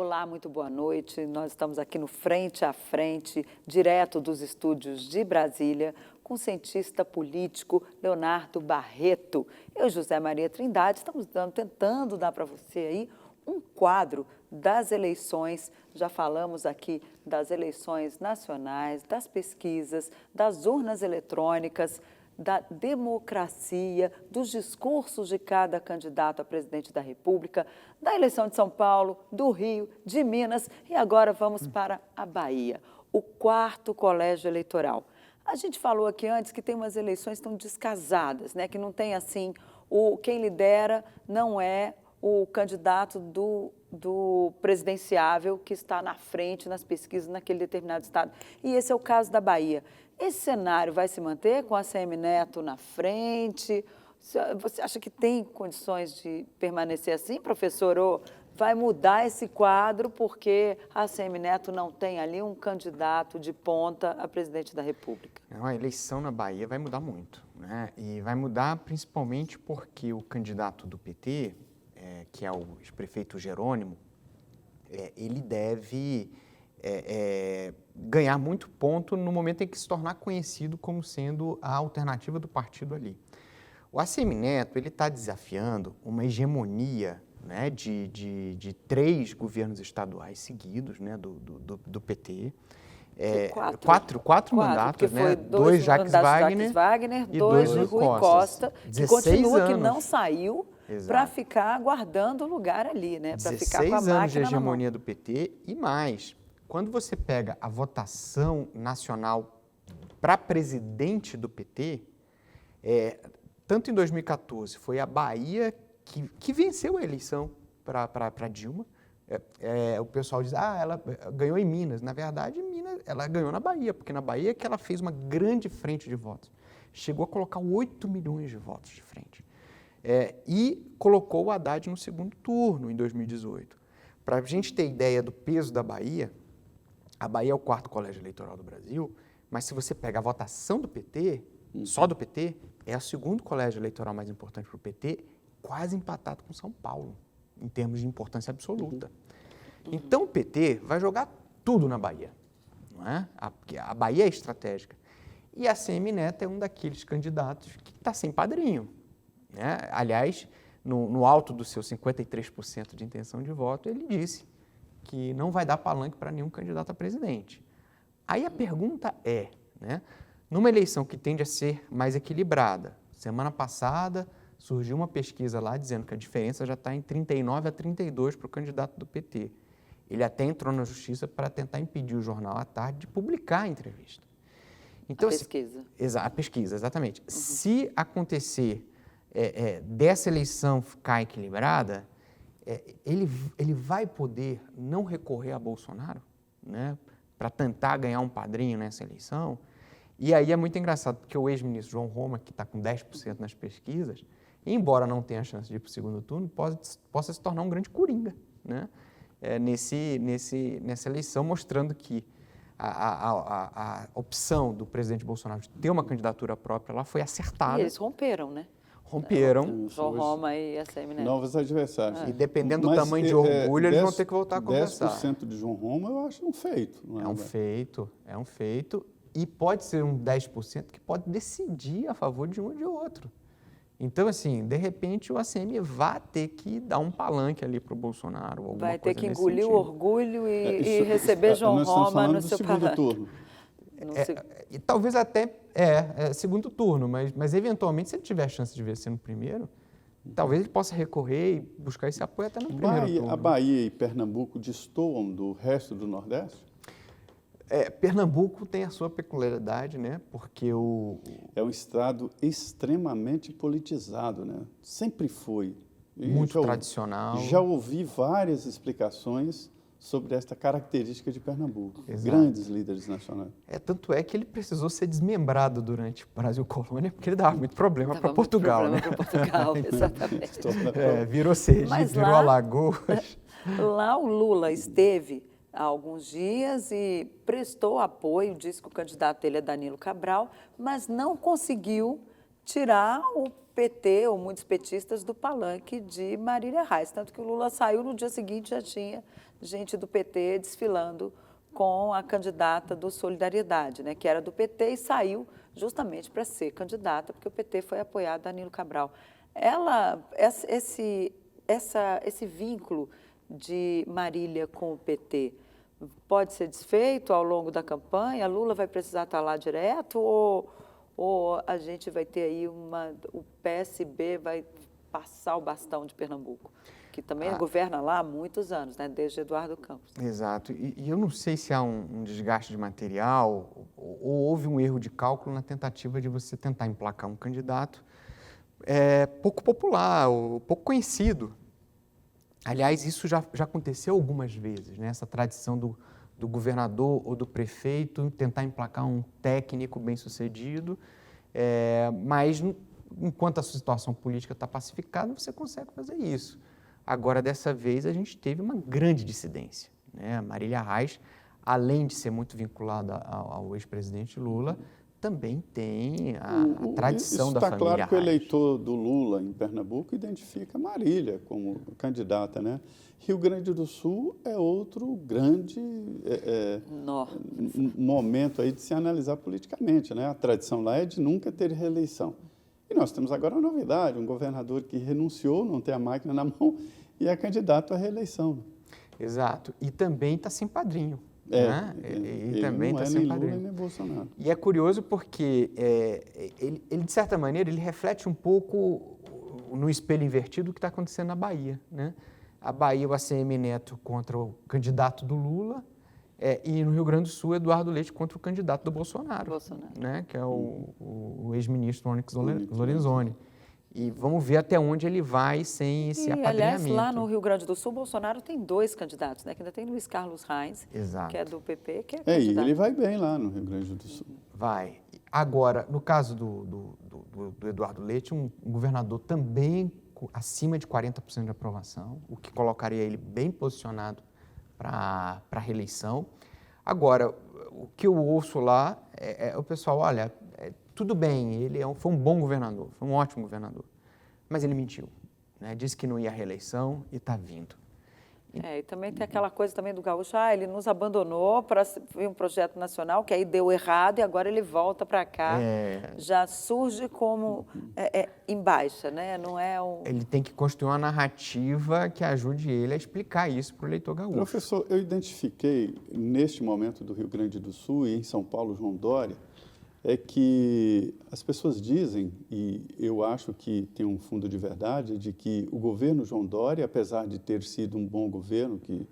Olá, muito boa noite. Nós estamos aqui no Frente a Frente, direto dos estúdios de Brasília, com o cientista político Leonardo Barreto. Eu, José Maria Trindade, estamos tentando dar para você aí um quadro das eleições. Já falamos aqui das eleições nacionais, das pesquisas, das urnas eletrônicas, da democracia, dos discursos de cada candidato a presidente da República, da eleição de São Paulo, do Rio, de Minas e agora vamos para a Bahia, o 4º colégio eleitoral. A gente falou aqui antes que tem umas eleições tão descasadas, né? Que não tem assim, quem lidera não é o candidato do presidenciável que está na frente nas pesquisas naquele determinado estado. E esse é o caso da Bahia. Esse cenário vai se manter com a ACM Neto na frente? Você acha que tem condições de permanecer assim, professor? Ou vai mudar esse quadro porque a ACM Neto não tem ali um candidato de ponta a presidente da República? Não, a eleição na Bahia vai mudar muito, né? E vai mudar principalmente porque o candidato do PT, que é o ex-prefeito Jerônimo, ele deve ganhar muito ponto no momento em que se tornar conhecido como sendo a alternativa do partido ali. O ACM Neto está desafiando uma hegemonia, né, de 3 governos estaduais seguidos, né, do PT. Quatro mandatos, né? 2 Jacques Wagner e 2 Rui Costa, que continua que não saiu para ficar aguardando o lugar ali, né? Para ficar com a máquina 16 anos de hegemonia do PT e mais. Quando você pega a votação nacional para presidente do PT, tanto em 2014 foi a Bahia que venceu a eleição para Dilma. O pessoal diz, ela ganhou em Minas. Na verdade, ela ganhou na Bahia, porque na Bahia é que ela fez uma grande frente de votos. Chegou a colocar 8 milhões de votos de frente. E colocou o Haddad no segundo turno, em 2018. Para a gente ter ideia do peso da Bahia, a Bahia é o 4º colégio eleitoral do Brasil, mas se você pega a votação do PT, só do PT, é o 2º colégio eleitoral mais importante para o PT, quase empatado com São Paulo, em termos de importância absoluta. Então, o PT vai jogar tudo na Bahia, não é? Porque a Bahia é estratégica. E a ACM Neto é um daqueles candidatos que está sem padrinho, né? Aliás, no alto dos seus 53% de intenção de voto, ele disse que não vai dar palanque para nenhum candidato a presidente. Aí a pergunta né, numa eleição que tende a ser mais equilibrada, semana passada surgiu uma pesquisa lá dizendo que a diferença já está em 39-32 para o candidato do PT. Ele até entrou na justiça para tentar impedir o Jornal à Tarde de publicar a entrevista. Então, a pesquisa. A pesquisa, exatamente. Se acontecer dessa eleição ficar equilibrada, ele vai poder não recorrer a Bolsonaro, né, para tentar ganhar um padrinho nessa eleição. E aí é muito engraçado, porque o ex-ministro João Roma, que está com 10% nas pesquisas, embora não tenha chance de ir para o segundo turno, possa se tornar um grande coringa, né, nessa eleição, mostrando que a opção do presidente Bolsonaro de ter uma candidatura própria lá foi acertada. E eles romperam, né? Romperam. João Roma e a ACM Neto. Novos adversários. E dependendo do tamanho de orgulho, eles vão ter que voltar a conversar. 10% de João Roma eu acho um feito. Não é um feito. E pode ser um 10% que pode decidir a favor de um ou de outro. Então, assim, de repente o ACM vai ter que dar um palanque ali para o Bolsonaro. Vai ter que engolir o orgulho e receber João Roma no seu palanque. Turno. E talvez até segundo turno, mas eventualmente, se ele tiver a chance de vencer no primeiro, talvez ele possa recorrer e buscar esse apoio até no primeiro turno. A Bahia e Pernambuco destoam do resto do Nordeste? Pernambuco tem a sua peculiaridade, né? Porque é um estado extremamente politizado, né? Sempre foi. Muito tradicional. Já ouvi várias explicações sobre esta característica de Pernambuco. Exato. Grandes líderes nacionais. Tanto é que ele precisou ser desmembrado durante o Brasil Colônia, porque ele dava muito problma para Portugal. Para Portugal, exatamente. Virou Sergipe, virou Alagoas. Lá o Lula esteve há alguns dias e prestou apoio, disse que o candidato dele é Danilo Cabral, mas não conseguiu tirar o PT, ou muitos petistas, do palanque de Marília Reis. Tanto que o Lula saiu, no dia seguinte já tinha gente do PT desfilando com a candidata do Solidariedade, né, que era do PT e saiu justamente para ser candidata, porque o PT foi apoiado Danilo Cabral. Esse vínculo de Marília com o PT pode ser desfeito ao longo da campanha? Lula vai precisar estar lá direto ou a gente vai ter aí o PSB vai passar o bastão de Pernambuco, que também governa lá há muitos anos, né, desde Eduardo Campos. Exato. E eu não sei se há um desgaste de material ou houve um erro de cálculo na tentativa de você tentar emplacar um candidato pouco popular ou pouco conhecido. Aliás, isso já aconteceu algumas vezes, né? Essa tradição do governador ou do prefeito tentar emplacar um técnico bem-sucedido, mas enquanto a situação política está pacificada, você consegue fazer isso. Agora, dessa vez, a gente teve uma grande dissidência, né? A Marília Reis, além de ser muito vinculada ao ex-presidente Lula, também tem a tradição da família Reis. Está claro que o eleitor do Lula em Pernambuco identifica Marília como candidata, né? Rio Grande do Sul é outro grande momento aí de se analisar politicamente, né? A tradição lá é de nunca ter reeleição. E nós temos agora uma novidade, um governador que renunciou, não tem a máquina na mão e é candidato à reeleição. Exato. E também está sem padrinho. Né? Ele também não está é sem nem padrinho. Lula nem Bolsonaro. E é curioso porque ele, de certa maneira, ele reflete um pouco no espelho invertido o que está acontecendo na Bahia, né? A Bahia, o ACM Neto contra o candidato do Lula, e no Rio Grande do Sul, Eduardo Leite contra o candidato do Bolsonaro. Né? Que é o ex-ministro Onyx Lorenzoni. E vamos ver até onde ele vai sem esse apadrinhamento. Aliás, lá no Rio Grande do Sul, Bolsonaro tem 2 candidatos, né? Que ainda tem Luiz Carlos Reis, Exato. que é do PP, que é E candidato. ele vai bem lá no Rio Grande do Sul. Vai. Agora, no caso do Eduardo Leite, um governador também acima de 40% de aprovação, o que colocaria ele bem posicionado para a reeleição. Agora, o que eu ouço lá é o pessoal, olha, tudo bem, ele foi um bom governador, foi um ótimo governador, mas ele mentiu, né? Disse que não ia à reeleição e está vindo. E também tem aquela coisa também do gaúcho, ele nos abandonou para um projeto nacional, que aí deu errado e agora ele volta para cá, já surge como em baixa, né? Não é Ele tem que construir uma narrativa que ajude ele a explicar isso para o eleitor gaúcho. Professor, eu identifiquei neste momento do Rio Grande do Sul e em São Paulo, João Dória, é que as pessoas dizem, e eu acho que tem um fundo de verdade, de que o governo João Dória, apesar de ter sido um bom governo, que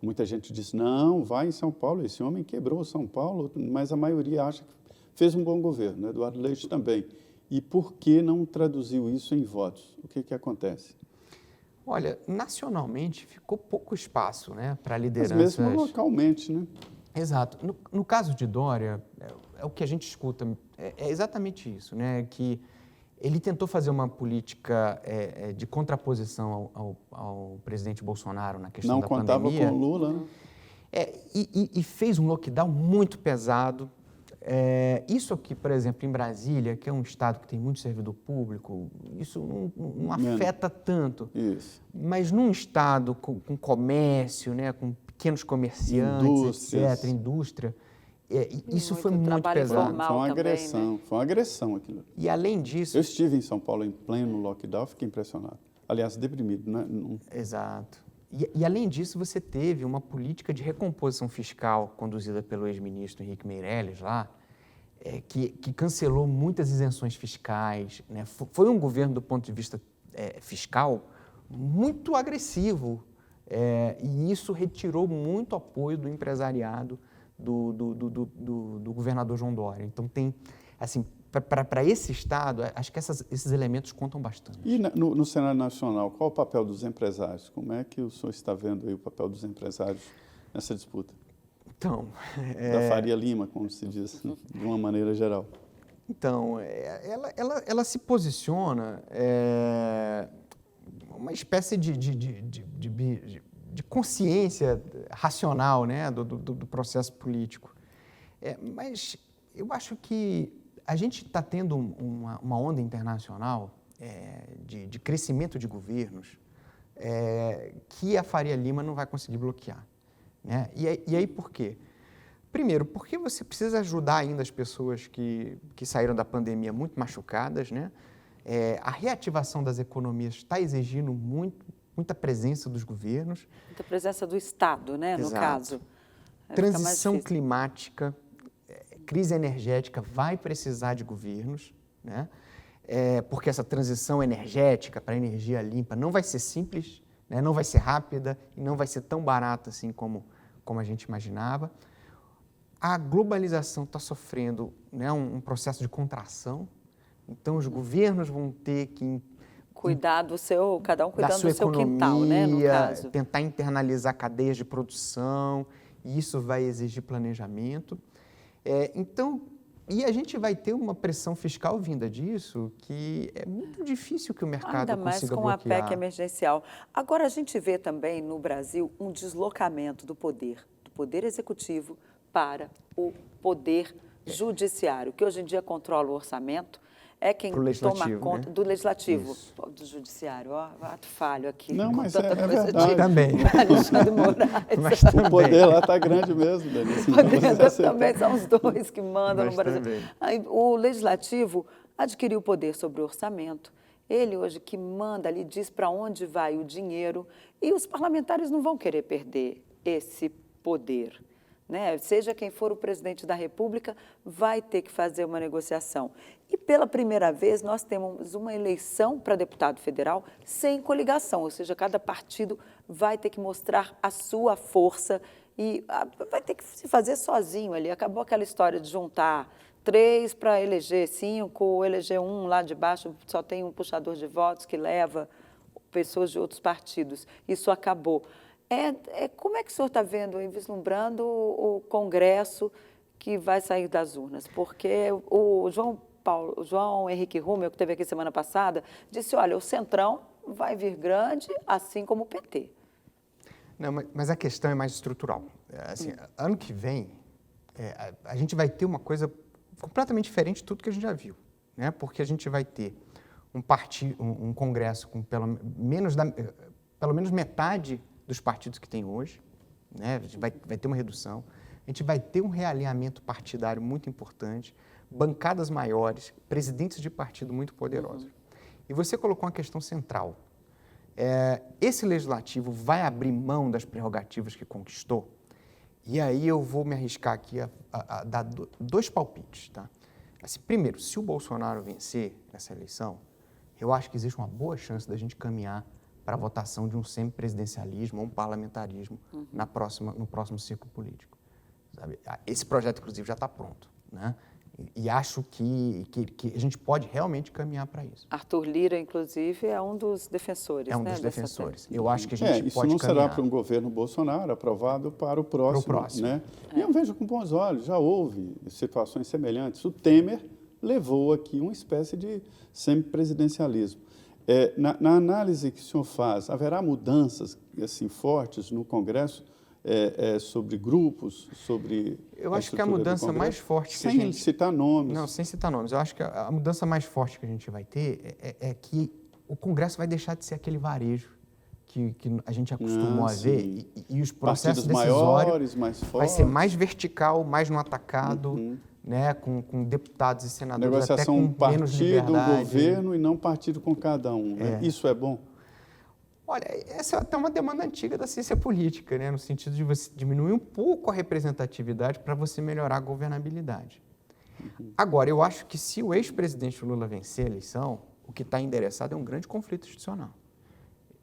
muita gente diz, não, vai em São Paulo, esse homem quebrou São Paulo, mas a maioria acha que fez um bom governo, Eduardo Leite também. E por que não traduziu isso em votos? O que acontece? Olha, nacionalmente ficou pouco espaço, né, para lideranças... Mas mesmo localmente, né? Exato. No caso de Dória, é o que a gente escuta, é exatamente isso, né? Que ele tentou fazer uma política de contraposição ao presidente Bolsonaro na questão da pandemia. Não contava com o Lula, né? E fez um lockdown muito pesado. Isso aqui, por exemplo, em Brasília, que é um estado que tem muito servidor público, isso não afeta tanto. Isso. Mas num estado com comércio, né, com pequenos comerciantes, etc., indústria, isso foi muito pesado. Foi uma agressão, também, né? Foi uma agressão aquilo. E além disso... Eu estive em São Paulo em pleno lockdown, fiquei impressionado. Aliás, deprimido, né? Exato. E além disso, você teve uma política de recomposição fiscal conduzida pelo ex-ministro Henrique Meirelles lá, que cancelou muitas isenções fiscais, né? Foi um governo, do ponto de vista fiscal, muito agressivo, e isso retirou muito apoio do empresariado do governador João Dória. Então, tem, assim, para esse Estado, acho que esses elementos contam bastante. E no cenário nacional, qual o papel dos empresários? Como é que o senhor está vendo aí o papel dos empresários nessa disputa? Então... Da Faria Lima, como se diz, né? De uma maneira geral. Então, ela se posiciona uma espécie de consciência racional, né, do processo político. Mas eu acho que a gente está tendo uma onda internacional de crescimento de governos que a Faria Lima não vai conseguir bloquear. né? E aí por quê? Primeiro, porque você precisa ajudar ainda as pessoas que saíram da pandemia muito machucadas, né? A reativação das economias está exigindo muita presença dos governos. Muita presença do Estado, né, no Exato. caso. Transição climática, crise energética vai precisar de governos, né? Porque essa transição energética para energia limpa não vai ser simples, né? Não vai ser rápida e não vai ser tão barata assim como a gente imaginava. A globalização está sofrendo, né, um processo de contração, então os governos vão ter que cuidar do seu, cada um cuidando da sua do seu economia, quintal, né, no caso. tentar internalizar cadeias de produção, e isso vai exigir planejamento. E a gente vai ter uma pressão fiscal vinda disso que é muito difícil que o mercado ainda mais consiga com bloquear. a PEC emergencial. Agora, a gente vê também no Brasil um deslocamento do poder executivo para o poder judiciário, que hoje em dia controla o orçamento, é quem toma conta, né? Do legislativo, do judiciário. Ó, ato falho aqui. Não, mas é coisa verdade. Também. Alexandre Moraes. Mas também. O poder lá está grande mesmo, Denise. Também são os dois que mandam Mas no Brasil. Aí, o legislativo adquiriu o poder sobre o orçamento. Ele hoje que manda ali, diz para onde vai o dinheiro, e os parlamentares não vão querer perder esse poder, né? Seja quem for o presidente da República, vai ter que fazer uma negociação. E pela primeira vez nós temos uma eleição para deputado federal sem coligação, ou seja, cada partido vai ter que mostrar a sua força e vai ter que se fazer sozinho ali. Acabou aquela história de juntar 3 para eleger 5, eleger 1 lá de baixo, só tem um puxador de votos que leva pessoas de outros partidos. Isso acabou. Como é que o senhor está vendo, vislumbrando o Congresso que vai sair das urnas? Porque o João Henrique Rommel, que esteve aqui semana passada, disse, olha, o Centrão vai vir grande, assim como o PT. Não, mas a questão é mais estrutural. Assim, ano que vem, a gente vai ter uma coisa completamente diferente de tudo que a gente já viu, né? Porque a gente vai ter um Congresso com pelo menos metade dos partidos que tem hoje, né? A gente vai ter uma redução, a gente vai ter um realinhamento partidário muito importante, bancadas maiores, presidentes de partido muito poderosos. E você colocou uma questão central. Esse legislativo vai abrir mão das prerrogativas que conquistou? E aí eu vou me arriscar aqui a dar 2 palpites, tá? Assim, primeiro, se o Bolsonaro vencer essa eleição, eu acho que existe uma boa chance da gente caminhar para a votação de um semipresidencialismo ou um parlamentarismo no próximo ciclo político. Sabe? Esse projeto, inclusive, já está pronto, né? E acho que a gente pode realmente caminhar para isso. Arthur Lira, inclusive, é um dos defensores. É um dos defensores. Eu acho que a gente isso pode não caminhar. será para um governo Bolsonaro aprovado para o próximo. Né? E eu vejo com bons olhos, já houve situações semelhantes. O Temer levou aqui uma espécie de semipresidencialismo. Na análise que o senhor faz, haverá mudanças assim, fortes no Congresso sobre grupos, sobre... Eu acho que a mudança mais forte que a gente... gente... Sem citar nomes. Não, sem citar nomes. Eu acho que a mudança mais forte que a gente vai ter é que o Congresso vai deixar de ser aquele varejo que a gente acostumou a ver e os processos decisórios mais fortes. Vai ser mais vertical, mais no atacado, né, com deputados e senadores negociação até com menos liberdade. Partido, governo e não partido com cada um. Né? Isso é bom? Olha, essa é até uma demanda antiga da ciência política, né, no sentido de você diminuir um pouco a representatividade para você melhorar a governabilidade. Agora, eu acho que se o ex-presidente Lula vencer a eleição, o que está endereçado é um grande conflito institucional.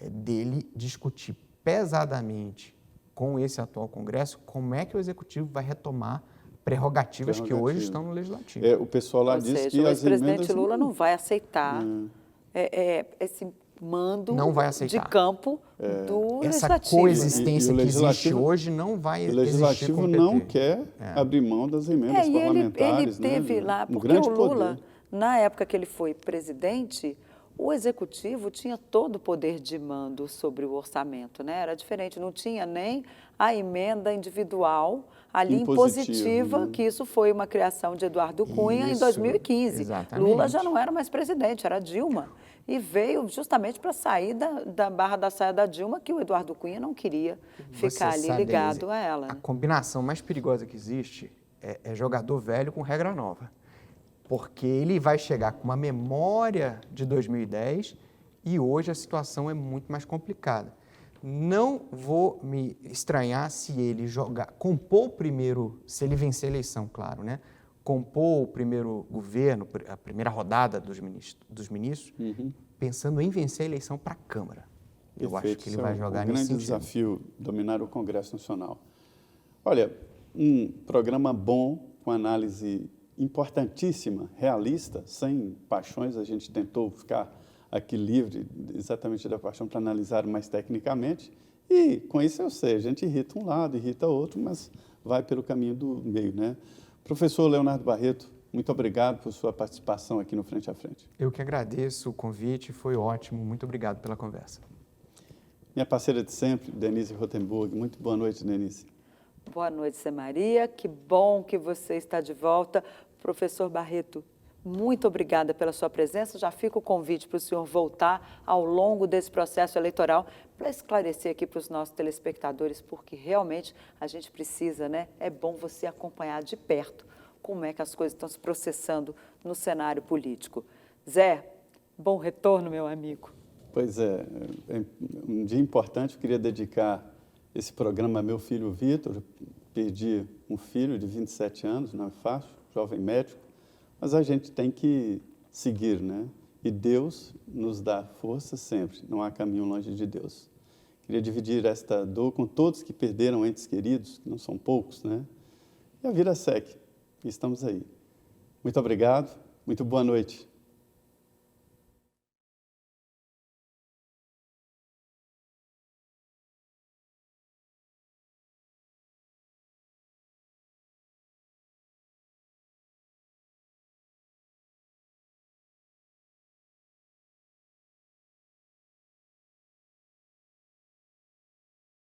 É dele discutir pesadamente com esse atual Congresso como é que o Executivo vai retomar prerrogativas que hoje estão no Legislativo. O pessoal lá diz que o ex-presidente Lula não vai aceitar esse mando de campo do essa Legislativo. Coexistência que existe hoje não vai existir. O Legislativo não quer abrir mão das emendas parlamentares. Ele teve lá, porque o Lula, na época que ele foi presidente, o Executivo tinha todo o poder de mando sobre o orçamento, né? Era diferente, não tinha nem a emenda individual ali impositiva, né? que isso foi uma criação de Eduardo Cunha em Isso, 2015. exatamente. Lula já não era mais presidente, era Dilma. E veio justamente para sair da barra da saia da Dilma, que o Eduardo Cunha não queria ficar ali ligado a ela. A combinação mais perigosa que existe é jogador velho com regra nova. Porque ele vai chegar com uma memória de 2010 e hoje a situação é muito mais complicada. Não vou me estranhar se ele compor o primeiro, se ele vencer a eleição, claro, né? Compor o primeiro governo, a primeira rodada dos ministros, pensando em vencer a eleição para a Câmara. Eu acho que ele vai jogar nesse sentido. É um grande desafio dominar o Congresso Nacional. Olha, um programa bom, com análise importantíssima, realista, sem paixões. A gente tentou ficar aqui livre exatamente da paixão para analisar mais tecnicamente. E com isso eu sei, a gente irrita um lado, irrita outro, mas vai pelo caminho do meio, né? Professor Leonardo Barreto, muito obrigado por sua participação aqui no Frente a Frente. Eu que agradeço o convite, foi ótimo. Muito obrigado pela conversa. Minha parceira de sempre, Denise Rotenburg. Muito boa noite, Denise. Boa noite, Zé Maria. Que bom que você está de volta. Professor Barreto, muito obrigada pela sua presença. Já fica o convite para o senhor voltar ao longo desse processo eleitoral para esclarecer aqui para os nossos telespectadores, porque realmente a gente precisa, né? É bom você acompanhar de perto como é que as coisas estão se processando no cenário político. Zé, bom retorno, meu amigo. Pois é um dia importante. Eu queria dedicar esse programa a meu filho Vitor. Eu perdi um filho de 27 anos, não é fácil, jovem médico, mas a gente tem que seguir, né? E Deus nos dá força sempre, não há caminho longe de Deus. Queria dividir esta dor com todos que perderam entes queridos, que não são poucos, né? E a vida segue, e estamos aí. Muito obrigado, muito boa noite.